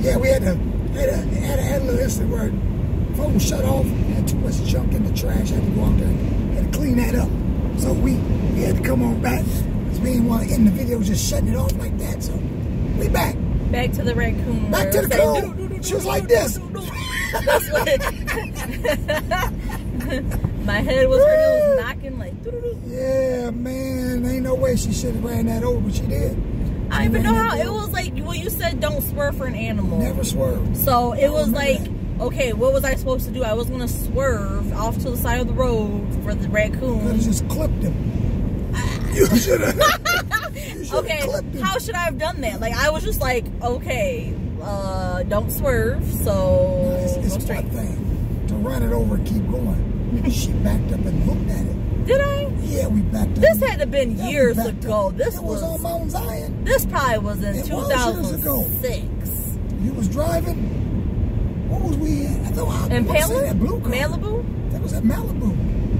Yeah, we had a little incident where phone shut off, had too much junk in the trash, had to go out there and had to clean that up. So we had to come on back because we didn't want to end the video just shutting it off like that. So we back. Back to the raccoon. Back to the coon. She was like this. That's what my head was hurt. It was knocking like. Yeah, man. Ain't no way she should have ran that over, but she did. I don't even know how. It was like, well, you said don't swerve for an animal. Never swerve. So it was like, okay, what was I supposed to do? I was going to swerve off to the side of the road for the raccoon. Could have just clipped him. You should have. Okay, how should I have done that? Like, I was just like, okay, don't swerve, so it's go straight. One thing to run it over and keep going. She backed up and looked at it. Did I? Yeah, we backed up. This had to have been years ago. This was on Mount Zion. This probably was in 2006. You was driving. What was we at? I thought Impala? That blue car. Malibu? That was at Malibu.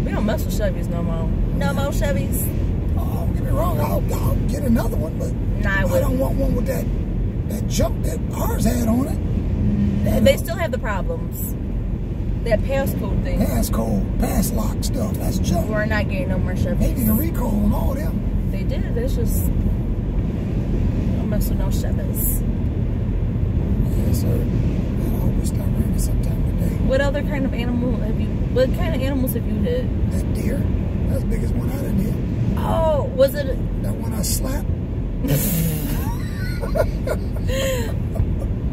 We don't mess with Chevys no more. No more Chevys. Oh, don't get me wrong. I'll get another one, but nah, I don't want one with that junk that ours had on it. They still have the problems. That passcode thing. Passcode, pass lock stuff. That's junk. We're not getting no more Chevys. They need a recall on all of them. They did. It's just don't mess with no Chevys. Yes, sir. I hope we start raining sometime today. What other kind of animal have you? What kind of animals have you hit? That deer. That's the biggest one I done hit. Oh, was it? That one I slapped.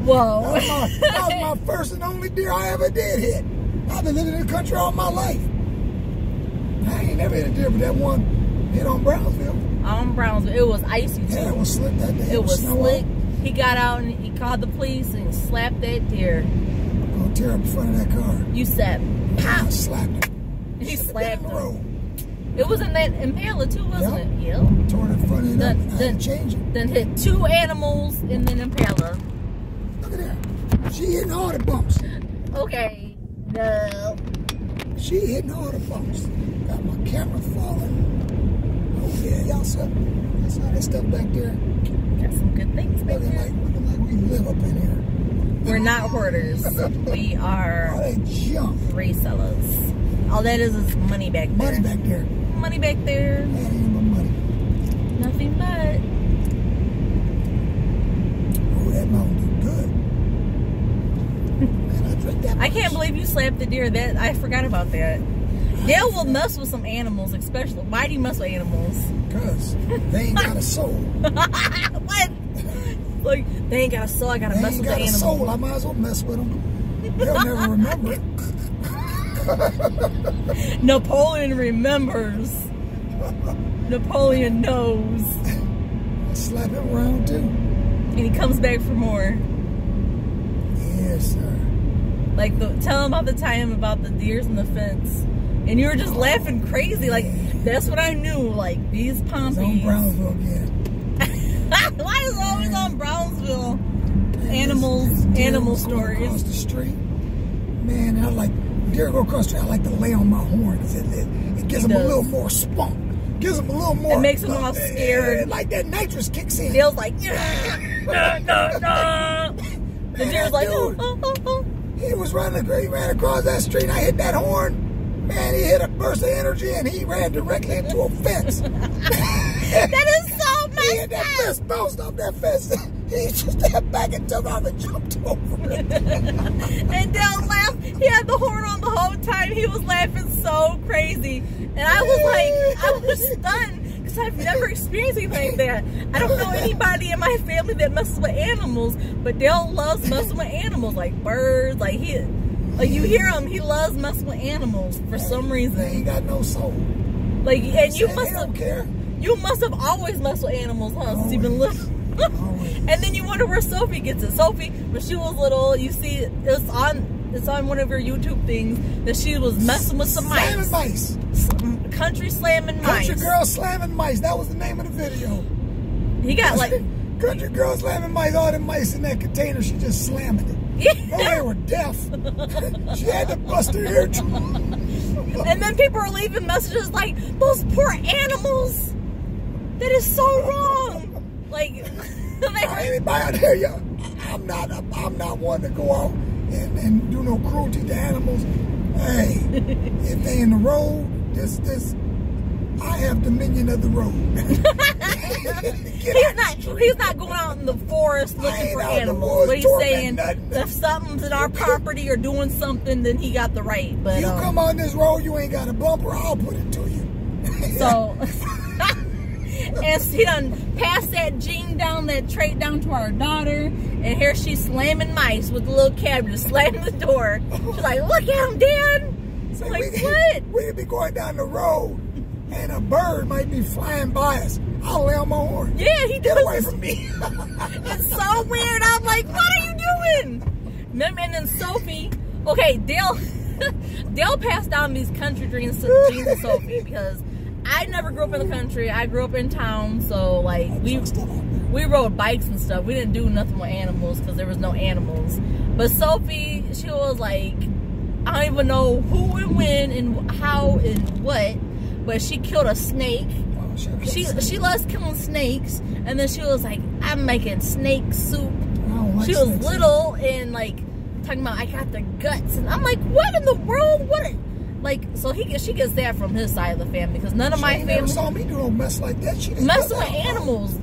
Whoa. That was my first and only deer I ever did hit. I've been living in the country all my life. I ain't never hit a deer, but that one hit on Brownsville. On Brownsville. It was icy too. Yeah, it was slick that day. It was slick. He got out and he called the police and slapped that deer. Gonna tear up the front of that car. You said, pow! I slapped him. He slapped him. Road. It was in that Impala too, wasn't it? Yep. Tore the front end up. I had to change it. Then hit 2 animals in the Impala. Look at that. She hitting all the bumps. Okay. No. She hitting all the bumps. Got my camera falling. Oh yeah, y'all saw that stuff back there. Got some good things back there. Looking like we live up in here. We're not hoarders. We are resellers. All that is money back there. Money back there. Money back there. That ain't my money. Nothing but. Oh, that Mountain Dew good. Man, I drink that much. I can't believe you slapped the deer. That I forgot about that. Dale will mess with some animals, especially. Why do you mess with animals? Because they ain't got a soul. What? Like, they ain't got a soul. I gotta mess with the animal. They ain't got a soul. I might as well mess with them. They'll never remember it. Napoleon remembers. Napoleon knows. I slap him around too. And he comes back for more. Yes, sir. Like, tell him about the time about the deers in the fence. And you were just laughing crazy. Like, that's what I knew. Like, these pompies. It's on Brownsville again. Why is it always on Brownsville? Animal stories. Across the street. Man, I like, deer go across the street, I like to lay on my horns. It gives them a little more spunk. Gives them a little more. It makes them all scared. Like that nitrous kicks in. Feels like, yeah. The deer's like, oh. He was running, he ran across that street. I hit that horn. Man, he hit a burst of energy and he ran directly into a fence. That is so messed up. He hit that fence, bounced off that fence. He just stepped back and took off and jumped over it. And Dale laughed. He had the horn on the whole time. He was laughing so crazy. And I was like, I was stunned. Because I've never experienced anything like that. I don't know anybody in my family that messes with animals. But Dale loves messing with animals. Like birds. Like you hear him, he loves messing with animals for some reason. He ain't got no soul. Like, and you must have always messed with animals, huh? Since you've been little. And then you wonder where Sophie gets it. Sophie, when she was little, you see it's on one of her YouTube things that she was messing with some mice. Slamming mice. Country slamming mice. Country girl slamming mice. That was the name of the video. He got like country girl slamming mice. All the mice in that container, she just slamming it. Yeah. Oh, they were deaf. She had to bust her ear. And then people are leaving messages like, those poor animals. That is so wrong. Like, anybody out there, y'all? I'm not one to go out and do no cruelty to animals. Hey, if they in the road, I have dominion of the road. He's not going out in the forest looking for animals. But he's saying if something's in our property or doing something, then he got the right. But you come on this road, you ain't got a bumper, I'll put it to you. So, and she done passed that gene down, that trait down to our daughter, and here she's slamming mice with the little cabinet, slamming the door. She's like, look at him, Dad. So like, what? We could be going down the road, and a bird might be flying by us. I'll lay on my horn. Yeah, he does. Get away from me. It's so weird. I'm like, what are you doing? And then Sophie, okay, Dale passed down these country genes to Sophie because I never grew up in the country. I grew up in town, so like we rode bikes and stuff. We didn't do nothing with animals because there was no animals. But Sophie, she was like, I don't even know who and when and how and what, but she killed a snake. She loves killing snakes, and then she was like, I'm making snake soup. She was little and like talking about I got the guts, and I'm like, what in the world? What? Like, so she gets that from his side of the family because none of my family never saw me do no mess like that. She messing with animals,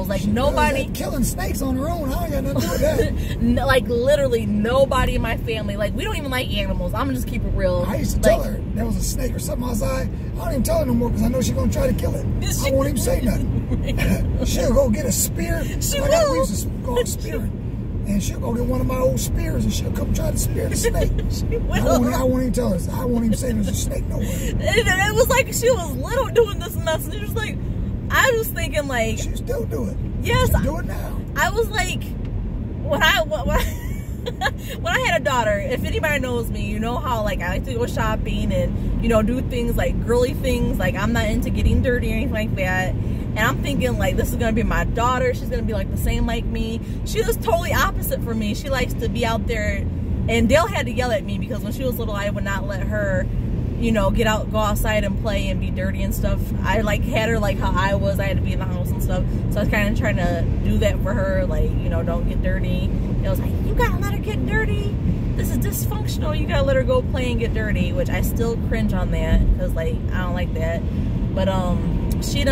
like nobody killing snakes on her own. I ain't got nothing to do with that. Like literally nobody in my family. Like we don't even like animals. I'm gonna just keep it real. I used to tell her there was a snake or something outside. I don't even tell her no more because I know she's gonna try to kill it. I won't even say nothing. She'll go get a spear. She like will. We used to go spearing. And she'll go get one of my old spears and she'll come try to spear the snake. She will. I won't even tell her. I won't even say there's a snake nowhere. And it was like she was little doing this mess, and it was like, I was thinking like, she still do it. Yes, she do it now. I was like, when I had a daughter, if anybody knows me, you know how like I like to go shopping and do things like girly things. Like I'm not into getting dirty or anything like that. And I'm thinking like this is gonna be my daughter. She's gonna be like the same like me. She was totally opposite from me. She likes to be out there, and Dale had to yell at me because when she was little, I would not let her, go outside and play and be dirty and stuff. I like had her like how I was. I had to be in the house and stuff. So I was kind of trying to do that for her, like don't get dirty. And I was like, you gotta let her get dirty. This is dysfunctional. You gotta let her go play and get dirty, which I still cringe on that because like I don't like that. But she's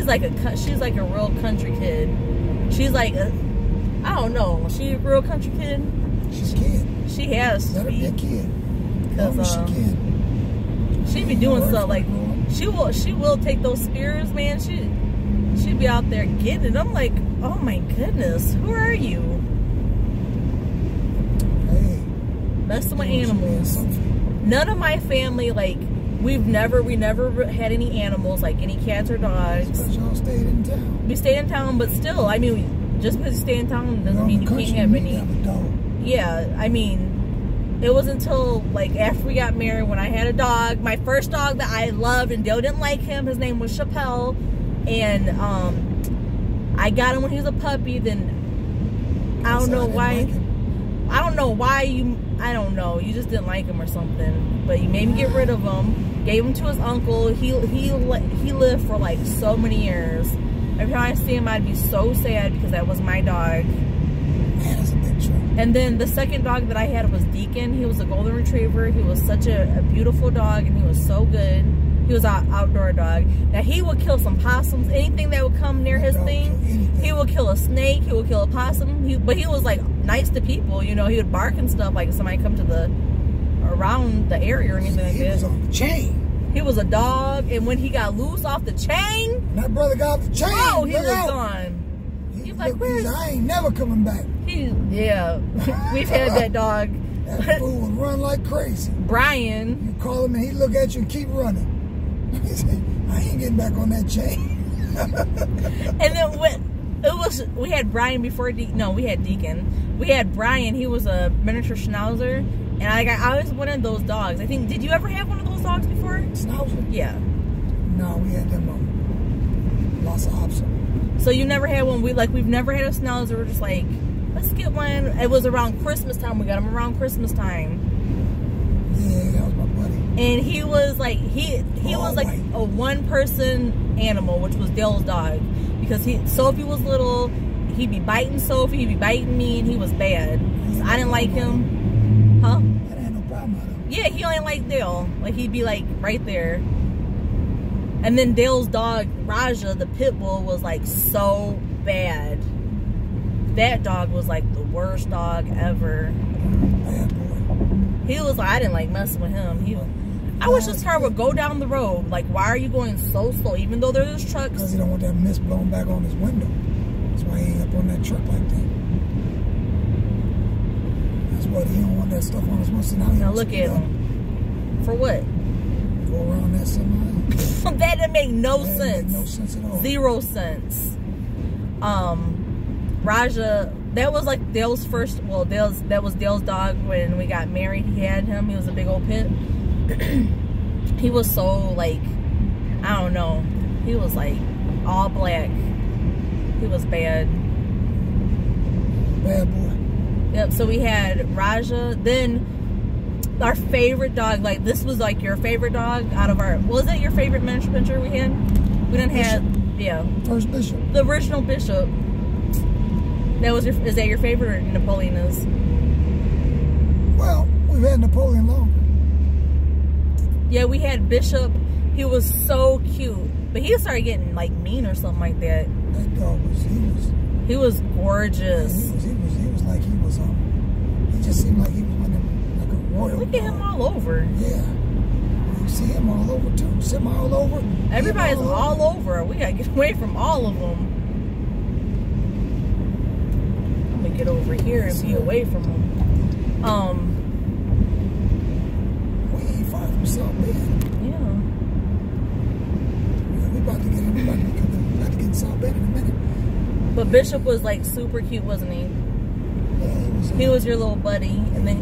like a real country kid. She's like I don't know. She a real country kid. She's a kid. She has to be. Let her be a kid. Because she can. She be doing stuff like she will take those spears, man. She'd be out there getting it. I'm like, oh my goodness, who are you? Hey, messing with animals. None of my family like. We never had any animals, like any cats or dogs. But y'all stayed in town. We stayed in town, but still, I mean, just because you stay in town doesn't mean you can't have any. Yeah, I mean, it was until like after we got married when I had a dog. My first dog that I loved, and Dale didn't like him. His name was Chappelle, and I got him when he was a puppy. Then I don't know why. I don't know why you. I don't know. You just didn't like him or something. But you made me get rid of him. Gave him to his uncle. He lived for like so many years. Every time I see him, I'd be so sad because that was my dog. Man, that's a big truck. And then the second dog that I had was Deacon. He was a golden retriever. He was such a beautiful dog, and he was so good. He was an outdoor dog. Now he would kill some possums. Anything that would come near his thing, he would kill a snake. He would kill a possum. But he was like nice to people. He would bark and stuff like if somebody come to around the area or anything like that. He was on the chain. He was a dog, and when he got loose off the chain, that brother got off the chain. Oh, he was gone. He's like, I ain't never coming back. Yeah, we've had that dog. That fool would run like crazy. Brian. You call him and he look at you and keep running. He said, I ain't getting back on that chain. And then we had Brian before we had Deacon. We had Brian. He was a miniature Schnauzer, and I always wanted those dogs. I think, did you ever have one of those dogs before? Schnauzer? Yeah. No, we had them on Lots of options. So you never had one? We've never had a Schnauzer. We're just like, let's get one. It was around Christmas time. We got him around Christmas time. Yeah, that was my buddy. And he was like, he was like a one-person animal, which was Dale's dog. Because Sophie was little, he'd be biting Sophie, he'd be biting me, and he was bad. So I didn't like him. Huh? I didn't have no problem with him. Yeah, he only liked Dale. Like, he'd be like right there. And then Dale's dog, Raja, the pit bull, was like so bad. That dog was like the worst dog ever. Bad boy. He was like, I didn't like messing with him. I wish this car would go down the road. Like, why are you going so slow? Even though there's trucks. Because he don't want that mist blowing back on his window. That's why he ain't up on that truck like that. That's what he don't want that stuff on his window. So now look at him. For what? Go around that semi. That didn't make no sense. Didn't make no sense at all. 0 sense. Raja, that was like Dale's first, well, that was Dale's dog when we got married. He had him. He was a big old pit. He was so, like, I don't know. He was like all black. He was bad. Bad boy. Yep, so we had Raja. Then our favorite dog, like, this was like your favorite dog out of our, was it your favorite miniature pinscher we had? We didn't have, yeah. First Bishop. The original Bishop. That was your, is that your favorite, or Napoleon is? Well, we've had Napoleon longer. Yeah, we had Bishop. He was so cute. But he started getting like mean or something like that. That dog was, he was gorgeous. He was like, he just seemed like he was one of them, like a royal Look at him all over. Yeah. You see him all over too. See him all over. Everybody's all over. We gotta get away from all of them. I'm gonna get over here and be away from them. We ain't far from South Bend. Yeah. We about to get in South Bend in a minute. But Bishop was like super cute, wasn't he? Yeah, he was your little buddy, and then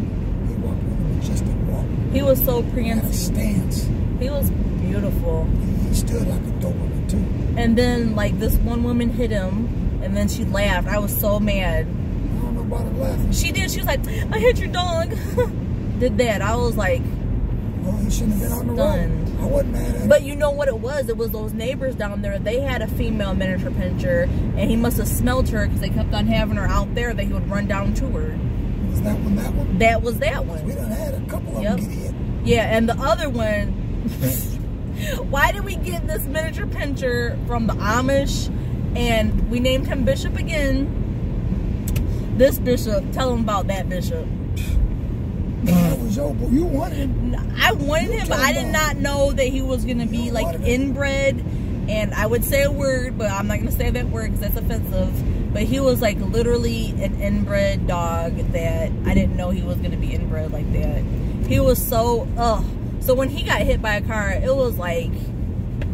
he walked with a majestic walk. He was so He had a prehensile. stance. He was beautiful. He stood like a Doberman too. And then like this one woman hit him, and then she laughed. I was so mad. I don't know about her laughing. She did. She was like, "I hit your dog." Did that? I was like, well, he shouldn't have been on the stunned. road. I wasn't mad at him. But you know what it was? It was those neighbors down there. They had a female miniature pinscher, and he must have smelled her because they kept on having her out there. That he would run down to her. Was that one? That one? That was that one. We done had a couple of them get hit. Yeah, and the other one. Why did we get this miniature pinscher from the Amish, and we named him Bishop again? This Bishop, tell him about that Bishop. That was your boy. You wanted him. I wanted him, but I did not know that he was going to be like inbred. And I would say a word, but I'm not going to say that word because that's offensive. But he was like literally an inbred dog that I didn't know he was going to be inbred like that. He was so, So when he got hit by a car, it was like,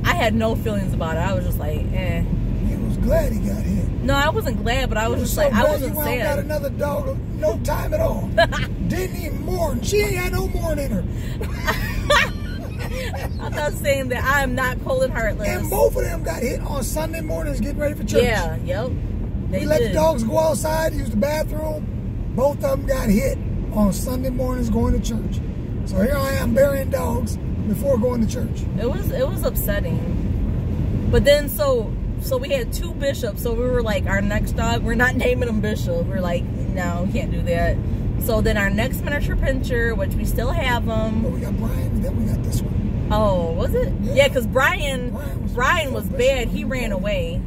I had no feelings about it. I was just like, eh. He was glad he got hit. No, I wasn't glad, but I was just like, I wasn't sad. Got another dog, no time at all. Didn't even mourn. She ain't had no mourn in her. I'm not saying that I am not cold and heartless. And both of them got hit on Sunday mornings getting ready for church. Yeah, yep. We let the dogs go outside, use the bathroom. Both of them got hit on Sunday mornings going to church. So here I am burying dogs before going to church. It was upsetting. But then so we had 2 Bishops, so we were like, our next dog, we're not naming him Bishop. We're like, no, we can't do that. So then our next miniature pinscher, which we still have him. Oh, we got Brian, and then we got this one. Oh, was it? Yeah, because Brian was Bishop. bad. He ran away.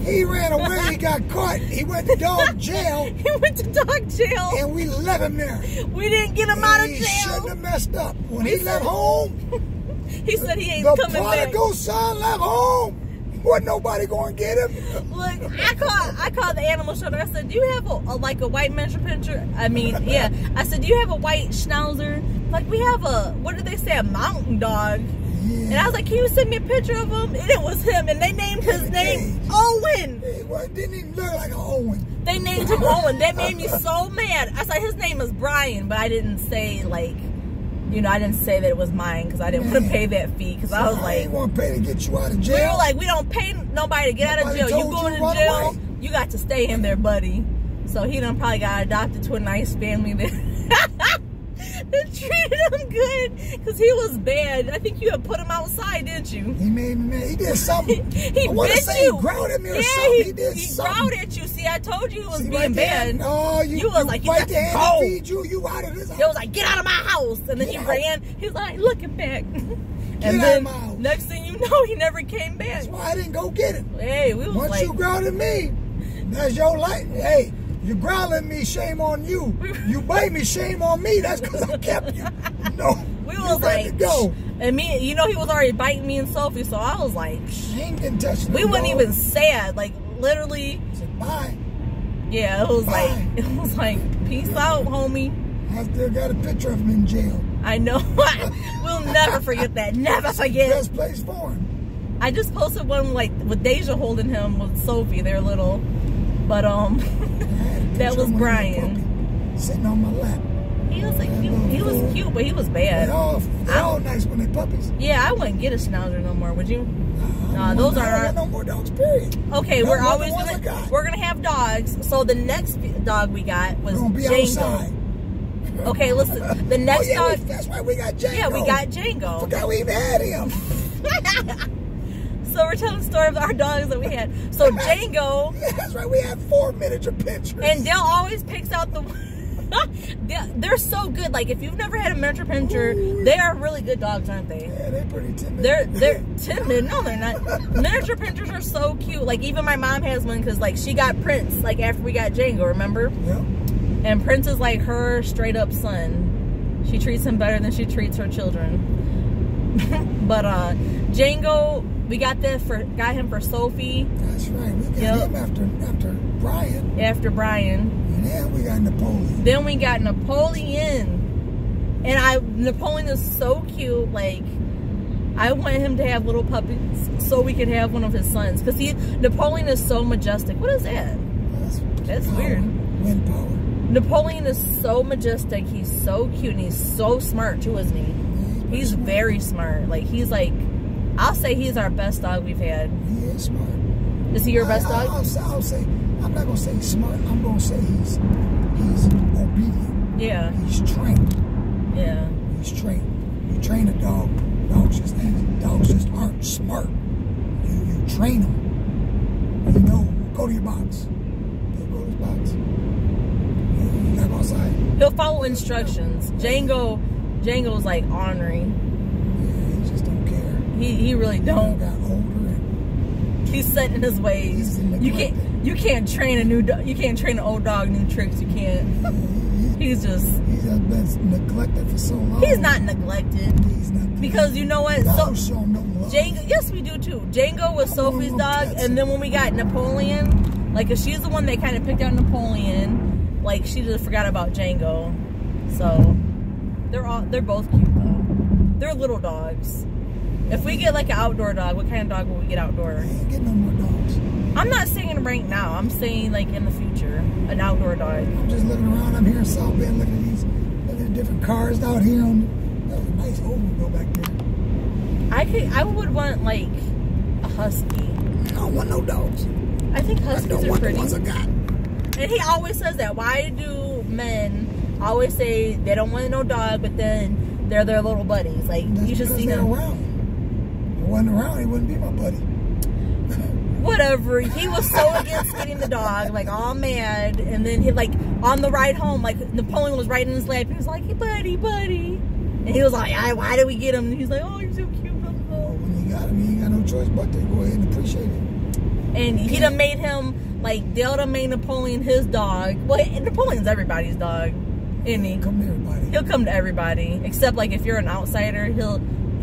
He ran away. He got caught. He went to dog jail. He went to dog jail. And we left him there. We didn't get him out of jail. He shouldn't have messed up. When he left home, he said he ain't the coming back. The prodigal son left home. Wasn't nobody going to get him. Look, I called the animal shelter. I said, do you have a white miniature pinscher? I mean, yeah. I said, do you have a white schnauzer? Like, we have what did they say, a mountain dog. Yeah. And I was like, can you send me a picture of him? And it was him, and they named his name Owen. It didn't even look like an Owen. They named him Owen. That made me so mad. I said, his name is Brian, but I didn't say, like, you know, I didn't say that it was mine because I didn't want to pay that fee because I was like, I didn't want to pay to get you out of jail. We were like, we don't pay nobody to get out of jail. You going to jail, you got to stay in there, buddy. So he done probably got adopted to a nice family there. and treated him good because he was bad. I think you had put him outside, didn't you? He made me mad. He did something. He I want to bit say you. he growled at me or Yeah, something. He did he something. growled at you. See, I told you he was See, being right there, bad. no, you was like, you right got to there go. to feed you out of this house. He was like, get out of my house. And then he Get out. ran. He was like, looking back. Get And out then of my house. next thing you know, he never came back. That's why I didn't go get him. Hey, we was Once like, you growled at me, that's your life. Hey, you growled at me, shame on you. You bite me, shame on me. That's because I kept you. No, we you was got like, to go. and me, you know, he was already biting me and Sophie, so I was like, I ain't getting touched. we weren't even sad. Like, literally, I said, bye. yeah, Bye. it was like, peace out, homie. I still got a picture of him in jail. I know. We'll never forget that. Never forget. Best place for him. I just posted one like with Deja holding him with Sophie. They're little, but I had a that picture was of him Brian. with a puppy sitting on my lap. He was like he was cute, but he was bad. They're all nice when they puppies. Yeah, I wouldn't get a Schnauzer no more. Would you? I those don't are want no more dogs. Period. okay. Not We're one of always the ones I got. we're gonna have dogs. So the next dog we got was We're gonna be Django. outside. Okay, listen. The next dog. That's why we got Django. Yeah, we got Django. Forgot we even had him. So we're telling the story of our dogs that we had. So Django. Yeah, that's right. We had 4 miniature pictures. And Dale always picks out the. They're so good. Like if you've never had a miniature pinscher, they are really good dogs, aren't they? Yeah, they're pretty timid. They're timid. No, they're not. Miniature pinschers are so cute. Like even my mom has one because like she got Prince like after we got Django. Remember? Yep. And Prince is like her straight up son. She treats him better than she treats her children. But Django, we got him for Sophie. That's right. We got him after Brian. After Brian. And then we got Napoleon. Then we got Napoleon. And Napoleon is so cute. Like, I want him to have little puppies so we could have one of his sons. Because Napoleon is so majestic. What is that? That's power. weird. Wind power. Napoleon is so majestic. He's so cute. And he's so smart, too, isn't he? Yeah, He's smart. very smart. Like, he's like, I'll say he's our best dog we've had. He is smart. Is he your best dog? I'll say, I'm not going to say smart. I'm going to say he's obedient. Yeah. He's trained. Yeah. He's trained. You train a dog. Dogs just aren't smart. You train them. You know, go to your box. He'll go to his box. You gotta go outside. He'll follow instructions. Django's like ornery. Yeah, he just don't care. He really He don't. got older and He's set in his ways. You can't train a new dog. You can't train an old dog new tricks. You can't. He's just been neglected for so long. he's not neglected. He's not Because you know what? Dogs show no love. Django, yes, we do too. Django was Sophie's dog, and then when we got Napoleon, like, 'cause she's the one that kind of picked out Napoleon, like, she just forgot about Django. So they're both cute though. They're little dogs. If we get like an outdoor dog, what kind of dog will we get outdoor? I ain't getting no more dogs. I'm not saying right now. I'm saying like in the future, an outdoor dog. I'm just looking around. I'm here in South Bend, looking at different cars out here. That was a nice Oldsmobile back there. I would want like a husky. I don't want no dogs. I think I huskies don't are want pretty. the ones I got. And he always says that. Why do men always say they don't want no dog, but then they're their little buddies? Like, That's you should because see they're him. around. If I wasn't around, he wouldn't be my buddy. Whatever. He was so against getting the dog, like all mad. And then he like on the ride home, like Napoleon was right in his lap. He was like, hey, buddy. And he was like, why did we get him? And he's like, oh, you're so cute. Blah, blah, Well, blah. when you got him, you ain't got no choice but to go ahead and appreciate it. And he done made him, like, Dale done made Napoleon his dog. Well, Napoleon's everybody's dog, isn't he? Come to everybody. He'll come to everybody. Except, like, if you're an outsider, he'll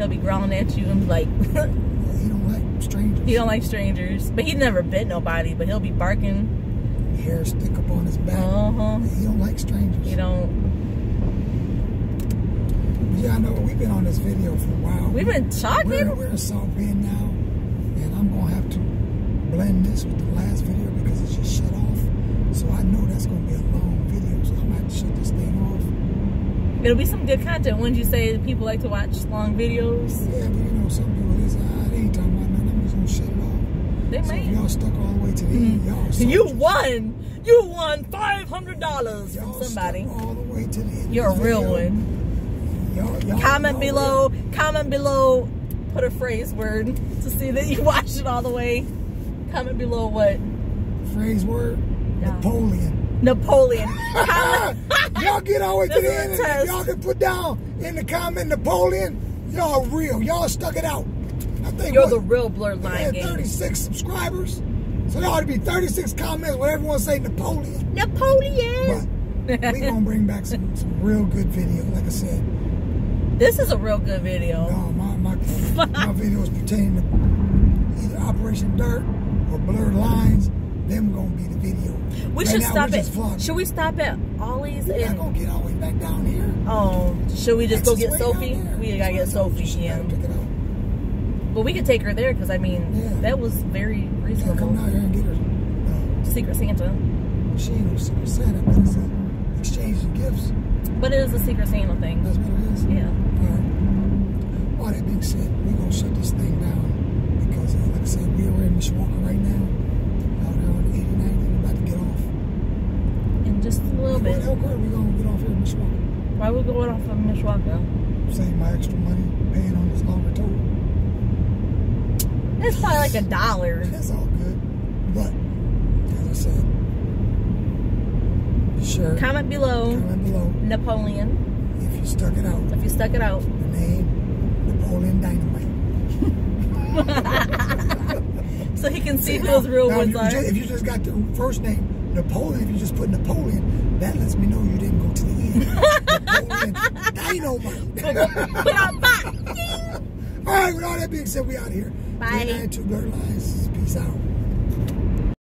be growling at you and be like, Yeah, he don't like strangers. he don't like strangers. But he never bit nobody, but he'll be barking. Hair stick up on his back. Uh-huh. He don't like strangers. He don't. Yeah, I know. We've been on this video for a while. We've been talking. We're in South Bend now, and I'm gonna have to blend this with the last video because it's just shut off. So I know that's gonna be a long video, so I'm gonna have to shut this thing off. It'll be some good content. Wouldn't you say that people like to watch long videos? Yeah, but you know, some people they ain't talking about nothing. I'm just gonna shut it off. They So if might. y'all stuck all the way to the end, y'all You soldiers. won $500 Y'all from somebody. stuck all the way to the end. You're a of the real video. one. Comment below, put a phrase word to see that you watched it all the way. Comment below what? Phrase word? Yeah. Napoleon. Comment. Y'all get all the way to This the is end a and test. y'all can put down in the comment Napoleon. Y'all real. Y'all stuck it out. I think You're the real Blurred we Line had gang. 36 subscribers. So there ought to be 36 comments where everyone say Napoleon. Napoleon. But we gonna bring back some real good video, like I said. This is a real good video. No, my videos pertaining to either Operation Dirt or Blurred Lines. Them gonna be the video. We Right should now, stop we're at. just vlogging. Should we stop at Ollie's We're not and? gonna get all the way back down here. Oh, should we just go Texas get way Sophie? down there. We gotta get Sophie. She Yeah. gotta pick it up. But we could take her there because I mean Yeah. that was very Yeah, reasonable. come down here and get her. Secret Santa. She ain't no Secret Santa, but it's an exchange of gifts. But it is a Secret Santa thing. That's what it is. Yeah. All that being said, we're gonna shut this thing down because, like I said, we're in Mishawaka right now. Out there on 89, we're about to get off. In just a little bit. What Elkhart, we're gonna get off here in Mishawaka. Why we going off of Mishawaka? Save my extra money paying on this longer toll. It's probably like $1. That's all good. But, as I said, be sure. Comment below. Comment below Napoleon. if you stuck it out. If you stuck it out. The name Napoleon Dynamite. So he can see who those real ones are. If you just got the first name Napoleon, if you just put Napoleon, that lets me know you didn't go to the end. Napoleon Dynamite. All right, with all that being said, we out here. Bye. 2 Blurred Lines. Peace out.